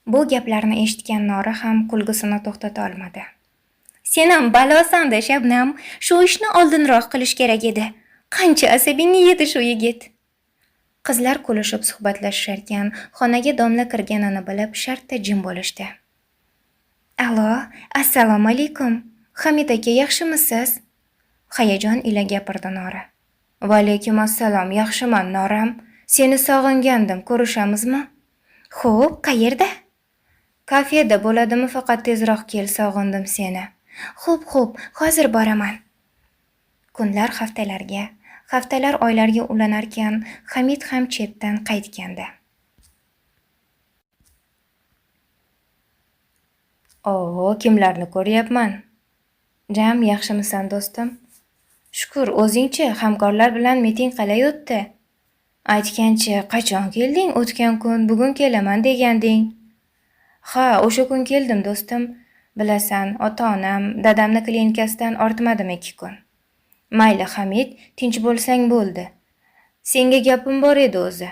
Bu gaplarni eshitgan Nora ham kulgisini to'xtata olmadi. Senam balosanda Shabnam, shu ishni oldinroq qilish kerak edi. Qancha asabingni yedi shu yigit. Qizlar kulishib suhbatlashisharkan, xonaga domla kirganini bilib shartta jim bo'lishdi. Allo, assalomu alaykum. Hamid aka, yaxshimisiz? Hayajon ila gapirdi Nora. Va alaykum assalom, yaxshiman Noram. Seni sog'ingandim, ko'rishamizmi? Xo'p, qayerda? Kafeda bo'ladimi, faqat tezroq kel, sog'indim seni. Xo'p, hozir boraman. Kunlar haftalar oylarga ulanarkan, Hamid ham chetdan qaytgandi. Kimlarni ko'ryapman? Jam, yaxshimisan do'stim? Shukr, o'zingchi, hamkorlar bilan miting qalay o'tdi? Aytgancha, qachon kelding? O'tgan kun, bugun kelaman deganding. Ha, o'sha kun keldim do'stim. Bilasan, ota-onam, dadamni klinikasidan ortmadim 2 kun. Mayli Hamid, tinch bo'lsang bo'ldi. Senga gapim bor edi o'zi.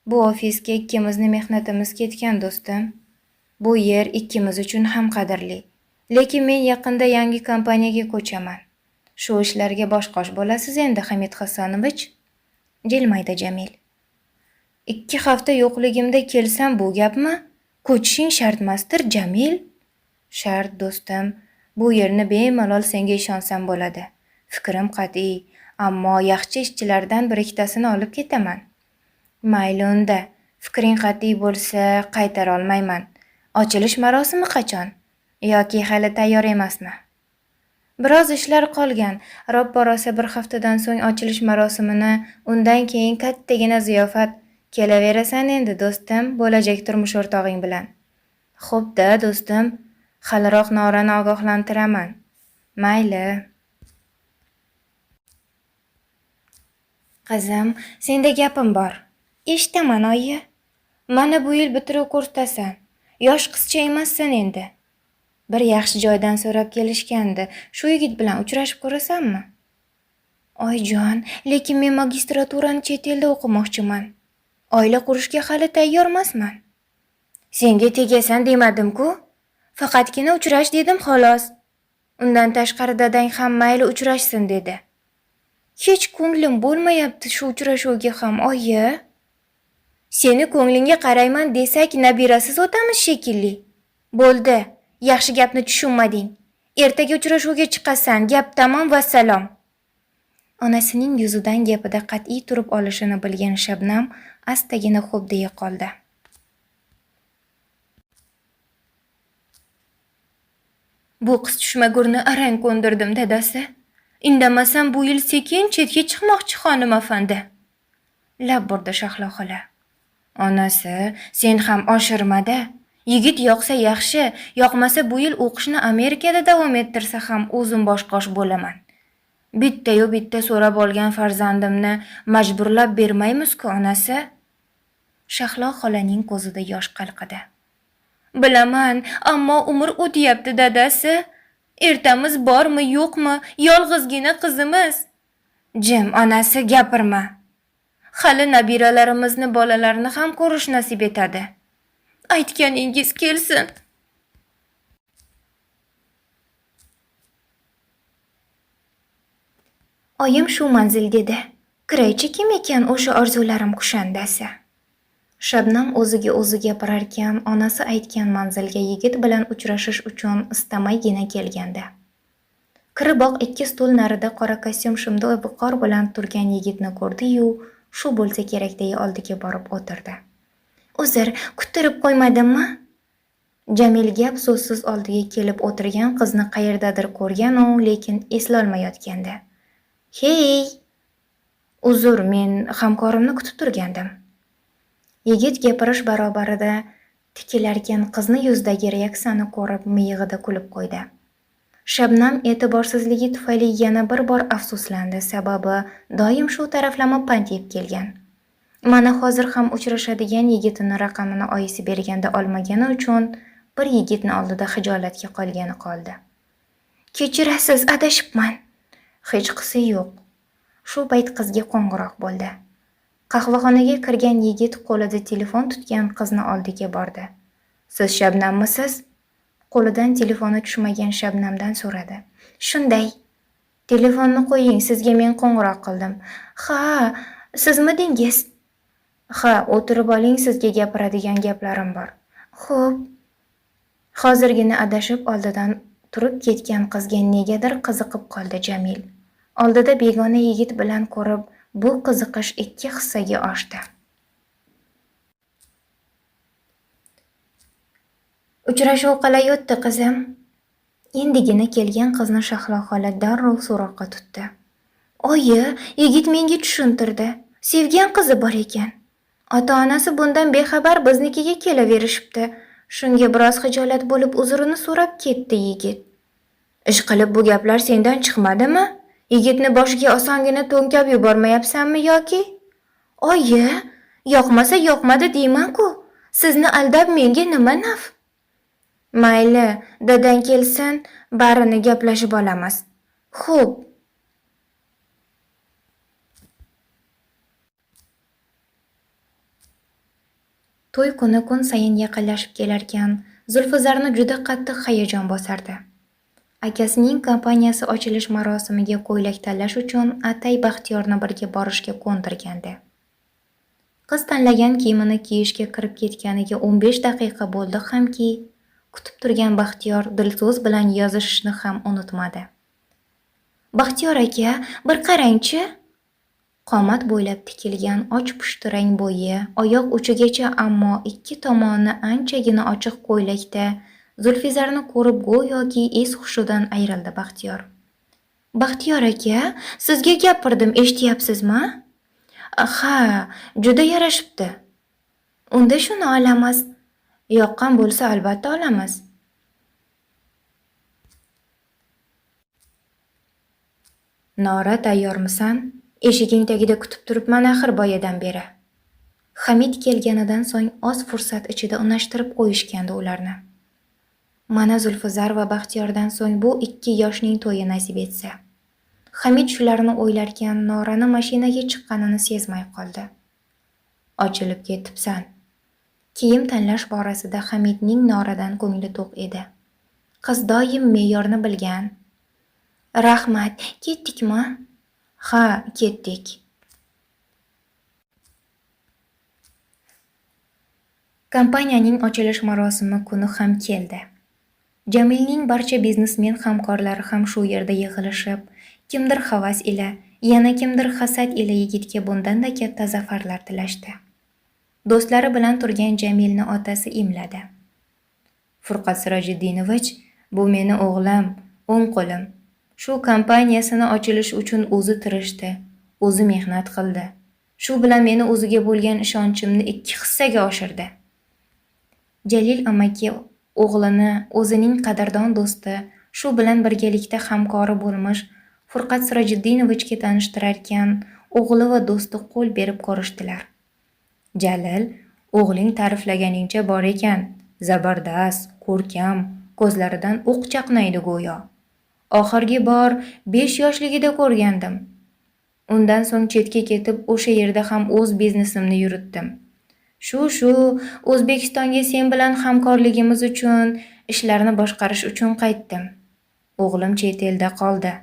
Bu ofisga ikkimizni mehnatimiz ketgan do'stim. Bu yer ikkimiz uchun ham qadrli. Lekin men yaqinda yangi kompaniyaga ko'chaman. Shu ishlarga bosh-qosh bo'lasiz endi, Hamid Hasanovich. Jilmaydi Jamil. 2 hafta yo'qligimda kelsam bu gapmi? Ko'chishing shartmasdir, Jamil. Shart do'stim. Bu yerni bemalol senga ishonsam bo'ladi. Fikrim qat'iy, ammo yaxshi ishchilardan bir-ikkitasini olib ketaman. Mayli unda, fikring qat'iy bo'lsa, qaytara olmayman. Ochilish marosimi qachon? Yoki hali tayyor emasmi? Biroz ishlar qolgan. Robbo rosa 1 haftadan so'ng ochilish marosimini, undan keyin kattagina ziyofat. Kelaverasan endi do'stim, bo'lajak turmush o'rtog'ing bilan. Xo'p-da do'stim, haliroq Norani ogohlantiraman. Mayli. Qizim, senda gapim bor. Eshitaman, oyi. Mana bu yil bitiruv kursdasan. Yosh qizcha emassan endi. Bir yaxshi joydan so'rab kelishgandi. Shu yigit bilan uchrashib ko'rasanmi? Oyjon, lekin men magistraturani chet elda o'qimoqchiman. Oila qurishga hali tayyor emasman. Senga tegasan demadim-ku. Faqatgina uchrash dedim xolos. Undan tashqari dadang ham mayli uchrashsin dedi. Hech ko'nglim bo'lmayapti shu uchrashuvga ham, oyi. Seni ko'nglingga qarayman desak, nabirasiz o'tamiz shekilli. Bo'ldi, yaxshi gapni tushunmading. Ertaga uchrashuvga chiqasan, gap tamom, vassalom. Onasining yuzidan gapida qat'iy turib olishini bilgan Shabnam astagina xo'p deya qoldi. Bu qiz tushmagurni arang ko'ndirdim dadasi. Indamasam bu yil sekin chetga chiqmoqchi xonim afandi. Lab burdi Shahlo xola. Onasi, sen ham oshirmada. Yigit yoqsa yaxshi, yoqmasa bu yil o'qishni Amerikada davom ettirsa ham o'zim bosh-qosh bo'laman. Bitta so'rab olgan farzandimni majburlab bermaymiz-ku, onasi. Shahlo xolaning ko'zida yosh qalqidi. Bilaman, ammo umr o'tyapti dadasi. Ertamiz bormi, yo'qmi, yolg'izgina qizimiz. Jim, onasi, gapirma. Hali nabiralarimizni, bolalarni ham ko'rish nasib etadi. Aytganingiz kelsin. Oyim shu manzil dedi. Kiraychi kim ekan o'sha orzularim kushandasi? Shabnam o'ziga o'zi gapirarkan, onasi aytgan manzilga yigit bilan uchrashish uchun istamaygina kelgandi. Kiriboq 2 stul narida qora kostyum shimda viqor bilan turgan yigitni ko'rdi-yu, shu bo'lsa kerak deya oldiga borib o'tirdi. Uzr, kuttirib qo'ymadimmi? Jamil gap so'zsiz oldiga kelib o'tirgan qizni qayerdadir ko'rgan-u, lekin eslolmayotgandi. Hey! Uzr, men hamkorimni kutib turgandim. Yigit gapirish barobarida tikilarkan qizni yuzidagi reaksiyani ko'rib miyig'ida kulib qo'ydi. Shabnam e'tiborsizligi tufayli yana bir bor afsuslandi, sababi doim shu taraflama pand yeb kelgan. Mana hozir ham uchrashadigan yigitini raqamini oyisi berganda olmagani uchun bir yigitni oldida xijolatga qolgani qoldi. Kechirasiz, adashibman. Hech qisi yo'q. Shu payt qizga qo'ng'iroq bo'ldi. Qahvaxonaga kirgan yigit qo'lida telefon tutgan qizni oldiga bordi. Siz Shabnammisiz? Qo'lidan telefoni tushmagan Shabnamdan so'radi. Shunday. Telefonni qo'ying, sizga men qo'ng'iroq qildim. Ha, sizmidingiz? Ha, o'tirib oling, sizga gapiradigan gaplarim bor. Xo'p. Hozirgina adashib oldidan turib ketgan qizga negadir qiziqib qoldi Jamil. Oldida begona yigit bilan ko'rib, bu qiziqish 2 hissaga oshdi. Uchrashuv qalay o'tdi, qizim? Endigina kelgan qizni Shahlo xola darrov so'roqqa tutdi. Oyi, yigit menga tushuntirdi. Sevgan qizi bor ekan. Ota-onasi bundan bexabar biznikiga kelaverishibdi. Shunga biroz xijolat bo'lib uzrini so'rab ketdi yigit. Ishqilib bu gaplar sendan chiqmadimi? Yigitni boshiga osongina to'nkab yubormayapsanmi yoki? Oyi, yoqmasa yoqmadi deyman-ku. Sizni aldab menga nima naf? Mayli, dadang kelsin, barini gaplashib olamiz. Xo'p. To'y kuni kun sayin yaqinlashib kelarkan, Zulfizarni juda qattiq hayajon bosardi. Akasining kompaniyasi ochilish marosimiga ko'ylak tanlash uchun atay Baxtiyorni birga borishga ko'ndirgandi. Qiz tanlagan kiyimini kiyishga kirib ketganiga 15 daqiqa bo'ldi hamki, kutib turgan Baxtiyor dilso'z bilan yozishishni ham unutmadi. Baxtiyor aka, bir qarang-chi. Qomat bo'ylab tikilgan och pushtirang bo'yi, oyoq uchigacha ammo ikki tomoni anchagina ochiq ko'ylakda Zulfizarni ko'rib go'yoki es-hushidan ayrildi Baxtiyor. Baxtiyor aka, sizga gapirdim, eshityapsizmi? Ha, juda yarashibdi. Unda shuni olamiz. Yoqqan bo'lsa albatta olamiz. Nora, tayyormisan? Eshiging tagida kutib turibman axir boyadan beri. Hamid kelganidan so'ng oz fursat ichida unashtirib qo'yishgandi ularni. Mana Zulfizar va Baxtiyordan so'ng bu 2 yoshning to'yi nasib etsa. Hamid shularni o'ylarkan, Norani mashinaga chiqqanini sezmay qoldi. Ochilib ketibsan. Kiyim tanlash borasida Hamidning Noradan ko'ngli to'q edi. Qiz doim me'yorni bilgan. Rahmat, ketdikmi? Ha, ketdik. Kompaniyaning ochilish marosimi kuni ham keldi. Jamilning barcha biznesmen hamkorlari ham shu yerda yig'ilishib, kimdir havas ila, yana kimdir hasad ila yigitga bundan-da katta zafarlar tilashdi. Do'stlari bilan turgan Jamilni otasi imladi. Furqat Sirojiddinovich, bu meni o'g'lim, o'ng qo'lim. Shu kompaniyasini ochilish uchun o'zi tirishdi, o'zi mehnat qildi. Shu bilan meni o'ziga bo'lgan ishonchimni 2 hissaga oshirdi. Jalil amaki o'g'lini o'zining qadrdon do'sti, shu bilan birgalikda hamkori bo'lmish Furqat Sirojiddinovichga tanishtirarkan, o'g'li va do'sti qo'l berib ko'rishdilar. Jalil, o'g'ling ta'riflaganingcha bor ekan, zabardast, ko'rkam, ko'zlaridan o'q chaqnaydi go'yo. Oxirgi bor 5 yoshligida ko'rgandim. Undan so'ng chetga ketib, o'sha yerda ham o'z biznesimni yuritdim. Shu O'zbekistonga sen bilan hamkorligimiz uchun, ishlarni boshqarish uchun qaytdim. O'g'lim chet elda qoldi.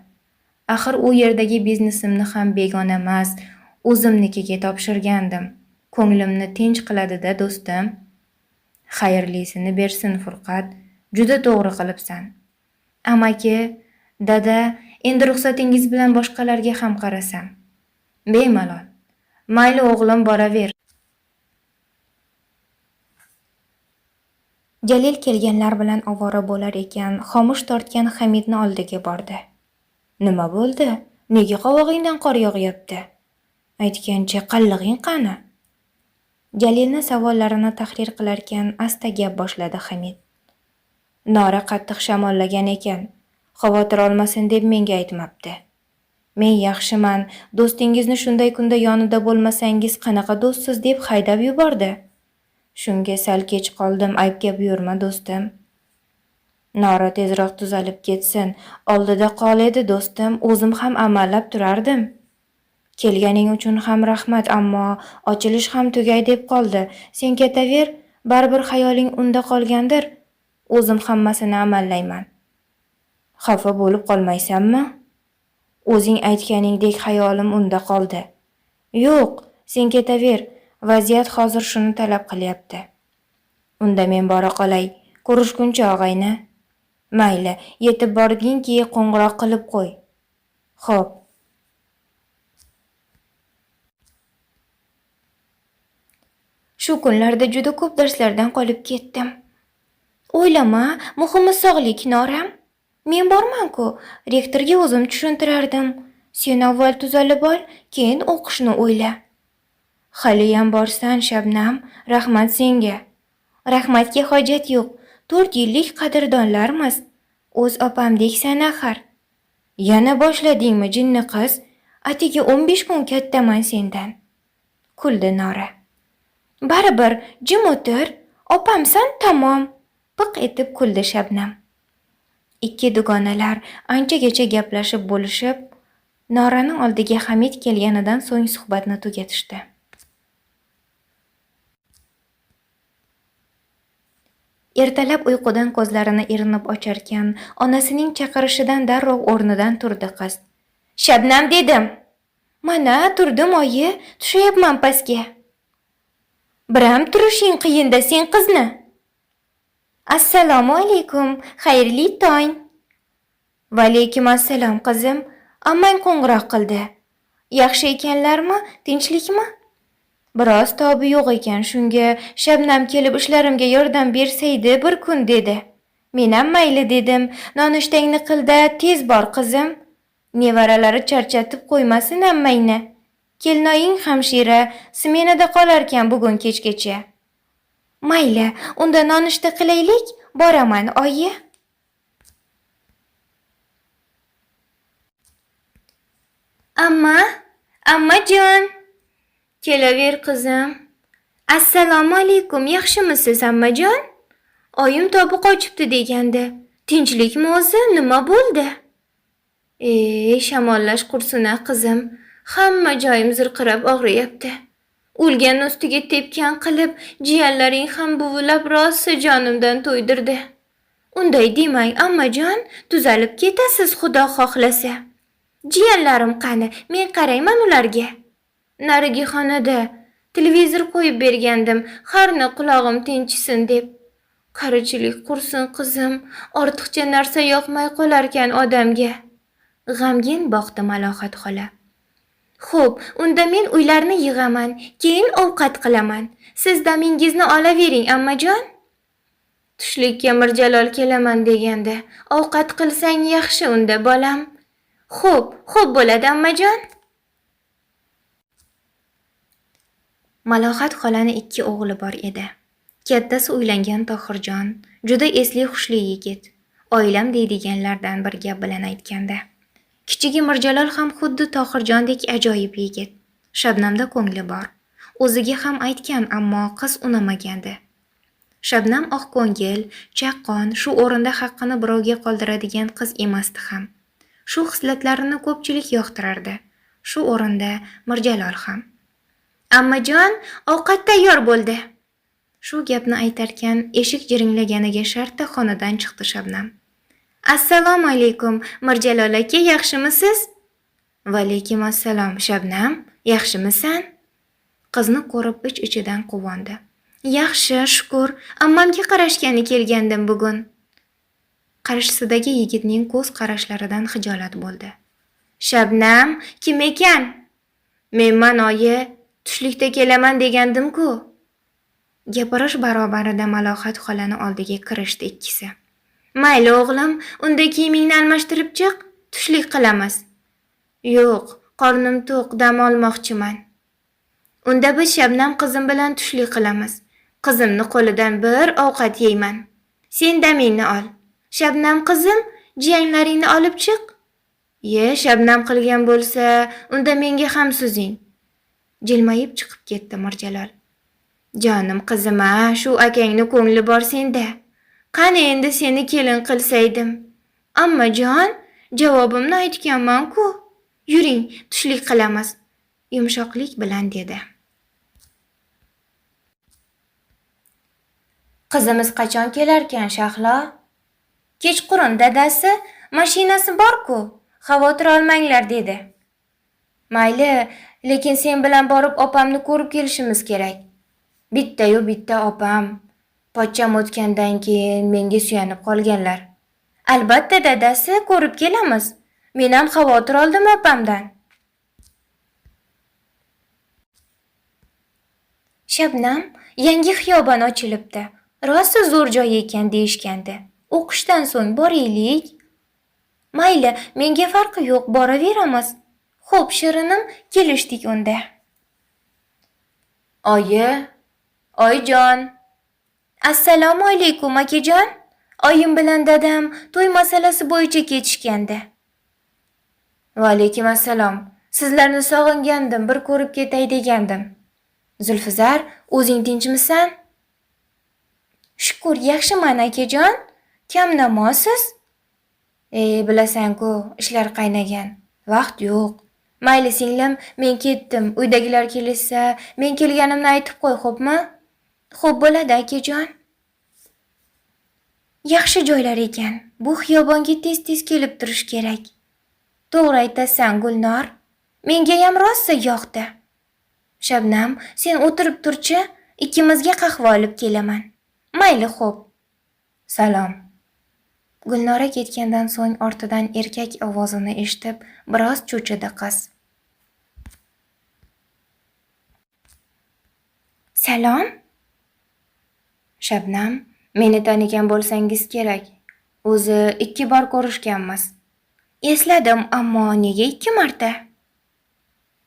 Axir u yerdagi biznesimni ham begona emas, o'zimnikiga topshirgandim. Ko'nglimni tinch qiladi-da, do'stim. Xayrlisini bersin Furqat, juda to'g'ri qilibsan. Amaki, dada, endi ruxsatingiz bilan boshqalarga ham qarasam. Bemalol. Mayli o'g'lim, boraver. Jalil kelganlar bilan ovora bo'lar ekan, xomush tortgan Hamidni oldiga bordi. Nima bo'ldi? Nega qovog'ingdan qor yog'yapti? Aytgancha qallig'ing qani? Jalilni savollarini tahrir qilarkan, asta gap boshladi Hamid. Nora qattiq shamollagan ekan. Xavotir olmasin deb menga aytmabdi. Men yaxshiman, do'stingizni shunday kunda yonida bo'lmasangiz qanaqa do'stsiz deb haydab yubordi. Shunga sal kech qoldim, aybga buyurma do'stim. Nora tezroq tuzalib ketsin, oldida qol edi do'stim, o'zim ham amallab turardim. Kelganing uchun ham rahmat, ammo ochilish ham tugay deb qoldi. Sen ketaver, Baribir xayoling unda qolgandir. O'zim hammasini amallayman. Xafa bo'lib qolmaysanmi? O'zing aytganingdek xayolim unda qoldi. Yo'q, sen ketaver. Vaziyat hozir shuni talab qilyapti. Unda men bora qolay. Ko'rishguncha og'ayni. Mayli, yetib borginki qo'ng'iroq qilib qo'y. Xo'p. Shu kunlarda juda ko'p darslardan qolib ketdim. O'ylama, muhimi sog'lik, Noram. Men borman-ku, rektorga o'zim tushuntirardim. Sen avval tuzalib ol, keyin o'qishni o'yla. Haliyam borsan, Shabnam, rahmat senga. Rahmatga hojat yo'q. 4 yillik qadrdonlarmiz. O'z opamdeksan axir. Yana boshladingmi, jinni qiz? Atigi 15 kun kattaman sendan. Kuldi Nora. Baribir jim o'tir, opamsan tamom. Piq etib kuldi Shabnam. Ikki dugonalar anchagacha gaplashib bo'lishib, Noraning oldiga Hamid kelganidan so'ng suhbatni tugatishdi. Ertalab uyqudan ko'zlarini erinib ocharkan, onasining chaqirishidan darrov o'rnidan turdi qiz. Shabnam dedim. Mana turdim oyi, tushayapman pastga. Biram turishing qiyinda sen qizni. Assalomu alaykum, xayrli tong. Va alaykum assalom qizim, ammang qo'ng'iroq qildi. Yaxshi ekanlarmi, tinchlikmi? Biroz tobi yo'q ekan, shunga Shabnam kelib ishlarimga yordam bersaydi bir kun dedi. Men ham mayli dedim. Nonushtangni qilda, tez bor qizim. Nevaralari charchatib qo'ymasin ammangni. Kelinoying hamshira smenada qolarkan bugun kechgacha. Mayli, unda nonushta qilaylik, boraman oyi. Ammajon. Kelaver qizim. Assalomu alaykum, yaxshimisiz ammajon? Oyim tobi qochibdi degandi. Tinchlikmi o'zi, nima bo'ldi? Shamollash qursin-a qizim. Hamma joyim zirqirab og'riyapti. O'lgan ustiga tepkan qilib, jiyanlaring ham buvulab rosa jonimdan to'ydirdi. Unday demang ammajon, tuzalib ketasiz xudo xohlasa. Jiyanlarim qani, men qarayman ularga. Narigi xonada televizor qo'yib bergandim, harna qulog'im tinchisin deb. Qarichilik qursin qizim, ortiqcha narsa yoqmay qolarkan odamga. G'amgin boqdi Malohat xola. Xo'p, unda men uylarni yig'aman, keyin ovqat qilaman. Siz damingizni olavering ammajon. Tushlikka Mirjalol kelaman deganda, ovqat qilsang yaxshi unda bolam. Xo'p bo'ladi ammajon. Malohat xolani 2 o'g'li bor edi. Kattasi uylangan Tohirjon, juda esli xushli yigit. Oilam deydiganlardan bir gap bilan aytganda. Kichigi Mirjalol ham xuddi Tohirjondek ajoyib yigit. Shabnamda ko'ngli bor. O'ziga ham aytgan, ammo qiz unamagandi. Shabnam oqko'ngil, chaqqon, shu o'rinda haqqini birovga qoldiradigan qiz emasdi ham. Shu xislatlarini ko'pchilik yoqtirardi. Shu o'rinda Mirjalol ham. Ammajon, ovqat tayyor bo'ldi. Shu gapni aytarkan, eshik jiringlaganiga shartta xonadan chiqdi Shabnam. Assalomu alaykum, Mirjalol aka, yaxshimisiz? Va alaykum assalom, Shabnam, yaxshimisan? Qizni ko'rib ich-ichidan quvondi. Yaxshi, shukr, ammamga qarashgani kelgandim bugun. Qarshisidagi yigitning ko'z qarashlaridan xijolat bo'ldi. Shabnam, kim ekan? Menman oyi, tushlikda kelaman degandim-ku. Gapirish barobarida Malohat xolani oldiga kirishdi ikkisi. Mayli o'g'lim, unda kiyimingni almashtirib chiq, tushlik qilamiz. Yo'q, qornim to'q, dam olmoqchiman. Unda biz Shabnam qizim bilan tushlik qilamiz. Qizimni qo'lidan bir ovqat yeyman. Sen damingni ol. Shabnam qizim, jiyanglaringni olib chiq. Shabnam qilgan bo'lsa, unda menga ham suzing. Jilmayib chiqib ketdi Mirjalol. Jonim qizim-a, shu akangni ko'ngli bor senda. Qani endi seni kelin qilsaydim. Ammajon, javobimni aytganman-ku. Yuring, tushlik qilamiz. Yumshoqlik bilan dedi. Qizimiz qachon kelarkan, Shahlo? Kechqurun dadasi mashinasi bor-ku, xavotir olmanglar dedi. Mayli, lekin sen bilan borib opamni ko'rib kelishimiz kerak. Bitta-yu bitta opam. Pochcham o'tgandan keyin menga suyanib qolganlar. Albatta dadasi, ko'rib kelamiz. Men ham xavotir oldim opamdan. Shabnam, yangi xiyobon ochilibdi. Rosa zo'r joy ekan deyishgandi. O'qishdan so'ng boraylik. Mayli, menga farqi yo'q, boraveramiz. Xo'p, Shirinim, kelishdik unda. Oyi, oyijon. Assalomu alaykum, akajon. Oyim bilan dadam to'y masalasi bo'yicha ketishgandi. Va alaykum assalom. Sizlarni sog'ingandim, bir ko'rib ketay degandim. Zulfizar, o'zing tinchmisan? Shukr, yaxshiman akajon. Kam namozsiz? Bilasan-ku, ishlar qaynagan. Vaqt yo'q. Mayli singlim, men ketdim. Uydagilar kelishsa, men kelganimni aytib qo'y, xo'pmi? Xo'p bo'ladi akajon. Yaxshi joylar ekan. Bu xiyobonga tez-tez kelib turish kerak. To'g'ri aytasan, Gulnor. Menga ham rosa yoqdi. Shabnam, sen o'tirib turchi, ikkimizga qahva olib kelaman. Mayli, xo'p. Salom. Gulnora ketgandan so'ng ortidan erkak ovozini eshitib, biroz cho'chidi qiz. Salom. Shabnam, meni tanigan bo'lsangiz kerak. O'zi 2 bor ko'rishganmiz. Esladim, ammo nega 2 marta?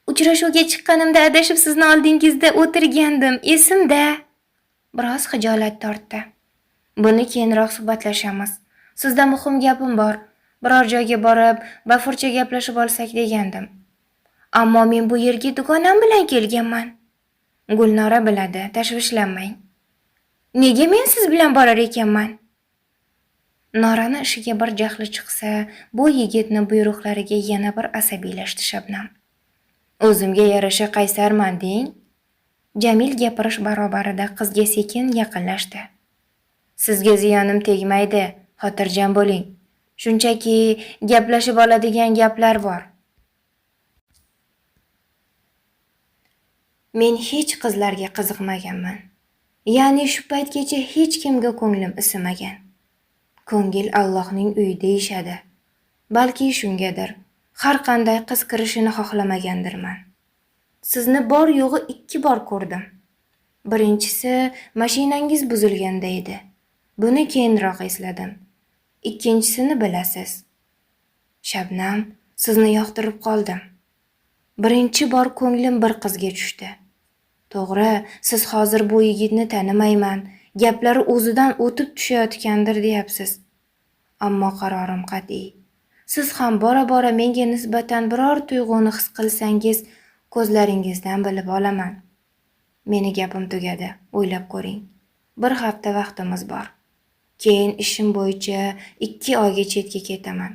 Uchrashuvga chiqqanimda adashib sizni oldingizda o'tirgandim, esimda. Biroz xijolat tortdi. Buni keyinroq suhbatlashamiz. Sizda muhim gapim bor. Biror joyga borib, bafurcha gaplashib olsak degandim. Ammo men bu yerga dugonam bilan kelganman. Gulnora biladi, tashvishlanmang. Nega men siz bilan borar ekanman? Norani ishiga bir jahli chiqsa, bu yigitni buyruqlariga yana bir asabiylashdi Shabnam. O'zimga yarasha qaysarman deng. Jamil gapirish barobarida qizga sekin yaqinlashdi. Sizga ziyonim tegmaydi, xotirjam bo'ling. Shunchaki gaplashib oladigan gaplar bor. Men hech qizlarga qiziqmaganman. Ya'ni shu paytgacha hech kimga ko'nglim isimagan. Ko'ngil Allohning uyi deyishadi. Balki shungadir. Har qanday qiz kirishini xohlamagandirman. Sizni bor yo'g'i 2 bor ko'rdim. Birinchisi mashinangiz buzilganda edi. Buni keyinroq esladim. Ikkinchisini bilasiz. Shabnam, sizni yoqtirib qoldim. Birinchi bor ko'nglim bir qizga tushdi. To'g'ri, siz hozir bu yigitni tanimayman, gaplari o'zidan o'tib tushayotgandir deyapsiz. Ammo qarorim qat'iy. Siz ham bora-bora menga nisbatan biror tuyg'uni his qilsangiz, ko'zlaringizdan bilib olaman. Meni gapim tugadi, o'ylab ko'ring. 1 hafta vaqtimiz bor. Keyin ishim bo'yicha 2 oyga chetga ketaman.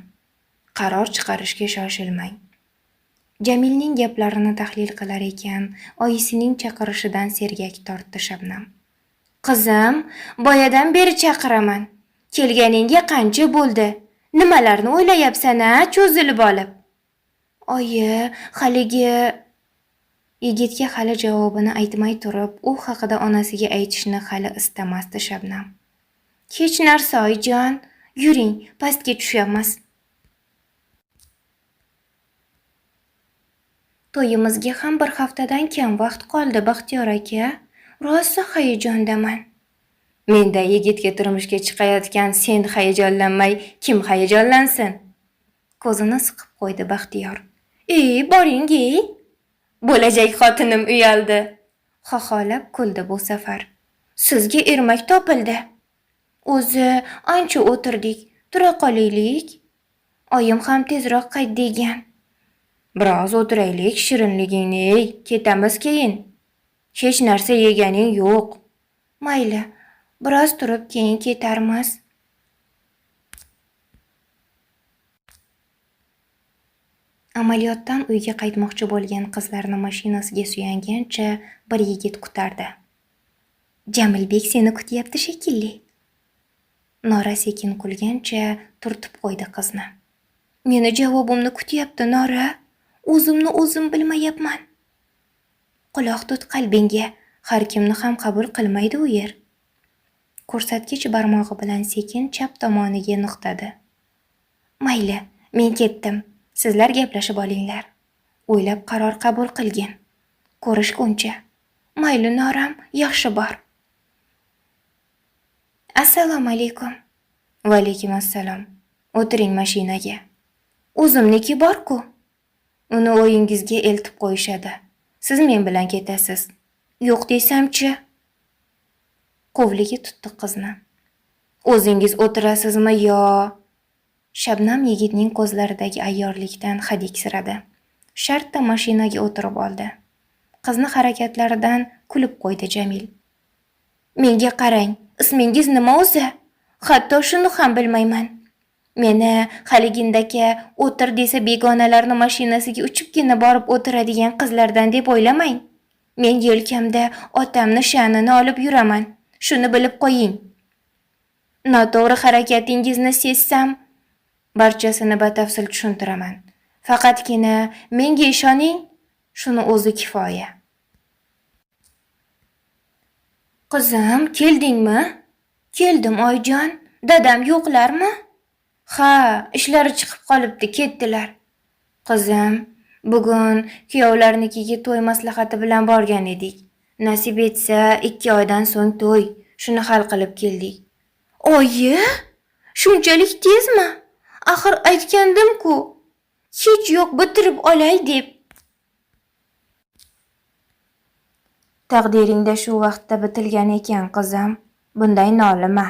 Qaror chiqarishga shoshilmang. Jamilning gaplarini tahlil qilar ekan, oyisining chaqirishidan sergak tortdi Shabnam. Qizim, boyadan beri chaqiraman. Kelganingga qancha bo'ldi? Nimalarni o'ylayapsan-a, cho'zilib olib? Oyi, haligi yigitga hali javobini aytmay turib, u haqida onasiga aytishni hali istamasdi Shabnam. Hech narsa, oyijon, yuring, pastga tushamiz. To'yimizga ham 1 haftadan kam vaqt qoldi, Baxtiyor aka. Rosa hayajondaman. Menda yigitga turmushga chiqayotgan sen hayajonlanmay, kim hayajonlansin? Ko'zini siqib qo'ydi Baxtiyor. Boring-ey. Bo'lajak xotinim uyaldi. Xoxolab kuldi bu safar. Sizga ermak topildi. O'zi ancha o'tirdik, tura qolaylik. Oyim ham tezroq qayt degan. Biroz o'tiraylik, shirinligingni yey, ketamiz keyin. Hech narsa yeganing yo'q. Mayli, biroz turib keyin ketarmiz. Amaliyotdan uyga qaytmoqchi bo'lgan qizlarni mashinasiga suyangancha bir yigit kutardi. Jamilbek seni kutyapti shekilli. Nora sekin kulgancha turtib qo'ydi qizni. Meni javobimni kutyapti, Nora. O'zimni o'zim bilmayapman. Quloq tut qalbingga, har kimni ham qabul qilmaydi u yer. Ko'rsatkich barmog'i bilan sekin chap tomoniga nuqtadi. Mayli, men ketdim. Sizlar gaplashib olinglar. O'ylab qaror qabul qilgin. Ko'rishguncha. Mayli Noram, yaxshi bor. Assalomu alaykum. Va alaykum assalom. O'tiring mashinaga. O'zimniki bor-ku. Uni o'yingizga eltib qo'yishadi. Siz men bilan ketasiz. Yo'q desam-chi? Quvligi tutdi qizni. O'zingiz o'tirasizmi yo? Shabnam yigitning ko'zlaridagi ayyorlikdan hadiksiradi. Shartta mashinaga o'tirib oldi. Qizni harakatlaridan kulib qo'ydi Jamil. Menga qarang, ismingiz nima o'zi? Hatto shuni ham bilmayman. Meni haligindaka o'tir desa begonalarni mashinasiga uchibgina borib o'tiradigan qizlardan deb o'ylamang. Men yelkamda otamni sha'nini olib yuraman. Shuni bilib qo'ying. Noto'g'ri harakatingizni sezsam, barchasini batafsil tushuntiraman. Faqatgina menga ishoning, shuni o'zi kifoya. Qizim, keldingmi? Keldim, oyijon. Dadam yo'qlarmi? Ha, ishlari chiqib qolibdi, ketdilar. Qizim, bugun kuyovlarnikiga to'y maslahati bilan borgan edik. Nasib etsa, 2 oydan so'ng to'y. Shuni hal qilib keldik. Oyi, shunchalik tezmi? Axir aytgandim-ku. Hech yo'q, bitirib olay deb. Taqdiringda shu vaqtda bitilgan ekan, qizim. Bunday nolima.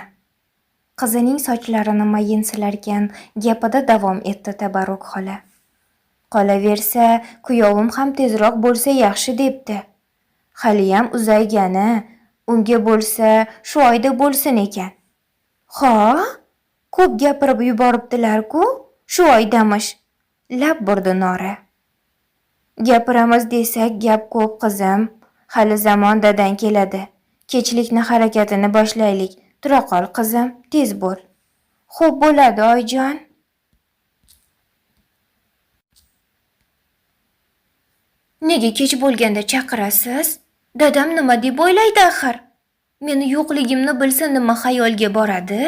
Qizining sochlarini mayin silarkan gapida davom etdi Tabarruk xola. Qolaversa, kuyovim ham tezroq bo'lsa yaxshi debdi. Haliyam uzaygani, unga bo'lsa shu oyda bo'lsin ekan. Ha? Ko'p gapirib yuboribdilar-ku, shu oydamish. Lab burdi Nora. Gapiramiz desak gap ko'p, qizim. Hali zamon dadang keladi. Kechlikni harakatini boshlaylik. Tura qol, qizim, tez bo'l. Xo'p bo'ladi, oyijon. Nega kech bo'lganda chaqirasiz? Dadam nima deb o'ylaydi axir? Meni yo'qligimni bilsa nima xayolga boradi?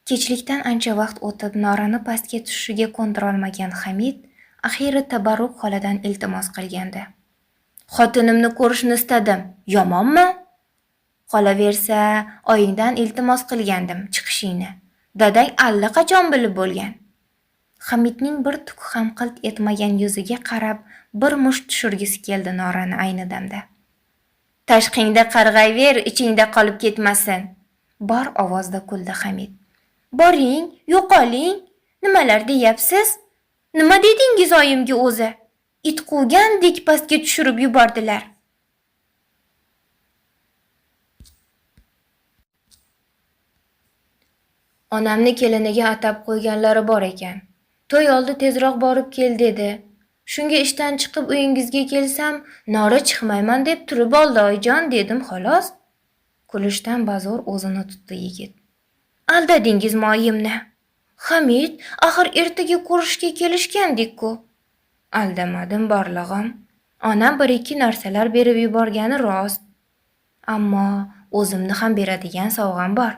Kechlikdan ancha vaqt o'tib Norani pastga tushishiga ko'ndira olmagan Hamid axiyri Tabarruk xoladan iltimos qilgandi. Xotinimni ko'rishni istadim. Yomonmi? Qolaversa, oyingdan iltimos qilgandim chiqishingni. Dadang allaqachon bilib bo'lgan. Hamidning bir tuk ham qilt etmagan yuziga qarab, bir musht tushirgisi keldi Norani ayni damda. Tashqingda qarg'ayver, ichingda qolib ketmasin. Bor ovozda kuldi Hamid. Boring, yo'qoling. Nimalar deyapsiz? Nima dedingiz oyimga o'zi? It quvgandek pastga tushirib yubordilar. Onamni keliniga atab qo'yganlari bor ekan. To'y oldi tezroq borib kel dedi. Shunga ishdan chiqib uyingizga kelsam, Nora chiqmayman deb turib oldi oyijon dedim xolos. Kulishdan bazo'r o'zini tutdi yigit. Aldadingizmi oyimni? Hamid, axir ertaga ko'rishga kelishgandik-ku. Aldamadim borlig'im. Onam 1-2 narsalar berib yuborgani rost. Ammo o'zimni ham beradigan sovg'am bor.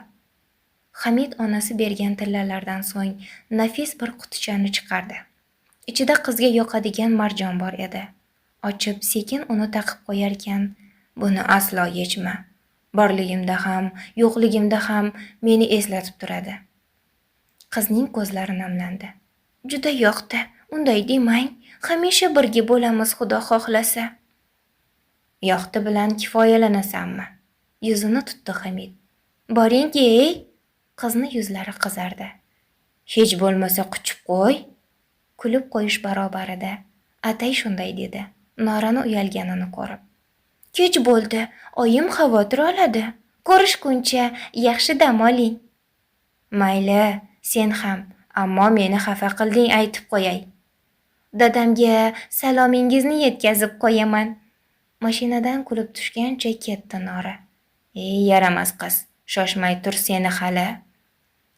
Hamid onasi bergan tillalardan so'ng nafis bir qutichani chiqardi. Ichida qizga yoqadigan marjon bor edi. Ochib sekin uni taqib qo'yarkan, buni aslo yechma. Borligimda ham, yo'qligimda ham meni eslatib turadi. Qizning ko'zlari namlandi. Juda yoqdi. Unday demang, hamisha birga bo'lamiz xudo xohlasa. Yoqdi bilan kifoyalanasanmi? Yuzini tutdi Hamid. Boring-ey. Qizni yuzlari qizardi. Hech bo'lmasa quchib qo'y. Kulib qo'yish barobarida atay shunday dedi. Norani uyalganini ko'rib. Kech bo'ldi, oyim xavotir oladi. Ko'rishguncha yaxshi dam oling. Mayli, sen ham, ammo meni xafa qilding aytib qo'yay. Dadamga salomingizni yetkazib qo'yaman. Mashinadan kulib tushgancha ketdi Nora. Yaramas qiz, shoshmay tur seni hali.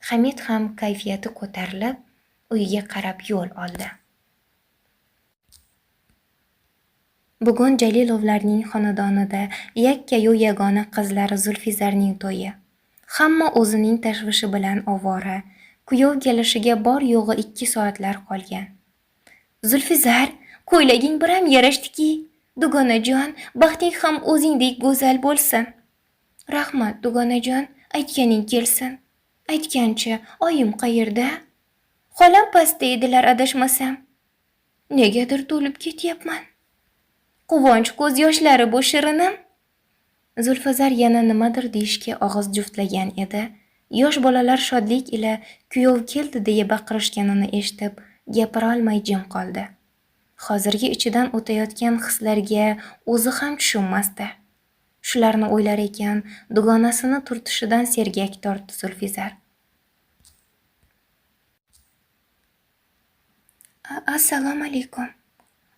Hamid ham kayfiyati ko'tarilib, uyiga qarab yo'l oldi. Bugun Jalilovlarning xonadonida yakka-yu yagona qizlari Zulfizarning to'yi. Hamma o'zining tashvishi bilan ovora. Kuyov kelishiga bor yo'g'i 2 soatlar qolgan. Zulfizar, ko'ylaging biram yarashdiki. Dugonajon, baxting ham o'zingdek go'zal bo'lsin. Rahmat, Dugonajon, aytganing kelsin. Aytgancha, oyim qayerda? Xolam pastda edilar adashmasam. Negadir to'lib ketyapman. Quvonch ko'z yoshlari bu shirinim. Zulfizar yana nimadir deyishga og'iz juftlagan edi. Yosh bolalar shodlik ila kuyov keldi deya baqirishganini eshitib, gapira olmay jim qoldi. Hozirgi ichidan o'tayotgan hislarga o'zi ham tushunmasdi. Shularni o'ylar ekan, dugonasini turtishidan sergak tortdi Zulfizar. Assalomu alaykum.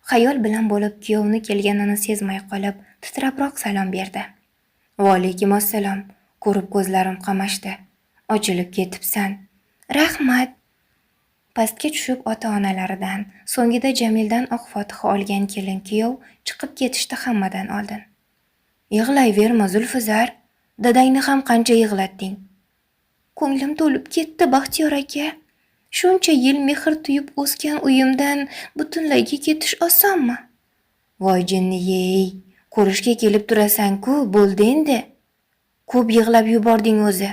Xayol bilan bo'lib kuyovni kelganini sezmay qolib, titrabroq salom berdi. Va alaykum assalom. Ko'rib ko'zlarim qamashdi. Ochilib ketibsan. Rahmat. Pastga tushib ota-onalaridan, so'ngida Jamildan oq fotiha olgan kelin kuyov chiqib ketishdi hammadan oldin. Yig'layverma Zulfizar, dadangni ham qancha yig'latding. Ko'nglim to'lib ketdi Baxtiyor aka. Shuncha yil mehr tuyib o'sgan uyimdan butunlayga ketish osonmi? Voy jinni-yey, ko'rishga kelib turasan-ku, bo'ldi endi. Ko'p yig'lab yubording o'zi.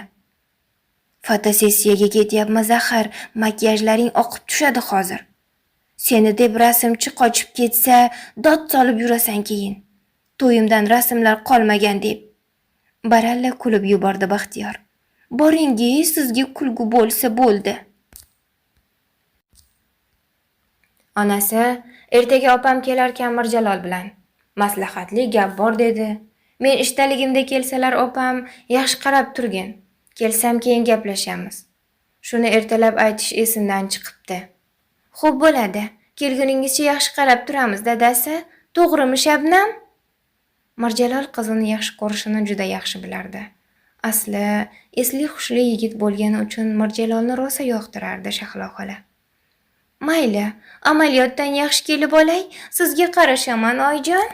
Fotosessiyaga ketyapmiz axir, makiyajlaring oqib tushadi hozir. Seni deb rasmchi qochib ketsa, dod solib yurasan keyin. To'yimdan rasmlar qolmagan deb. Baralla kulib yubordi Baxtiyor. Boringi, sizga kulgu bo'lsa bo'ldi. Onasi, ertaga opam kelarkan Mirjalol bilan. Maslahatli gap bor dedi. Men ishdaligimda kelsalar opam, yaxshi qarab turgin. Kelsam keyin gaplashamiz. Shuni ertalab aytish esimdan chiqibdi. Xo'p bo'ladi. Kelguningizcha yaxshi qarab turamiz, dadasi. To'g'rimi Shabnam? Mirjalol qizini yaxshi ko'rishini juda yaxshi bilardi. Asli esli xushli yigit bo'lgani uchun Mirjalolni rosa yoqtirardi Shahlo xola. Mayli, amaliyotdan yaxshi kelib olay, sizga qarashaman oyijon.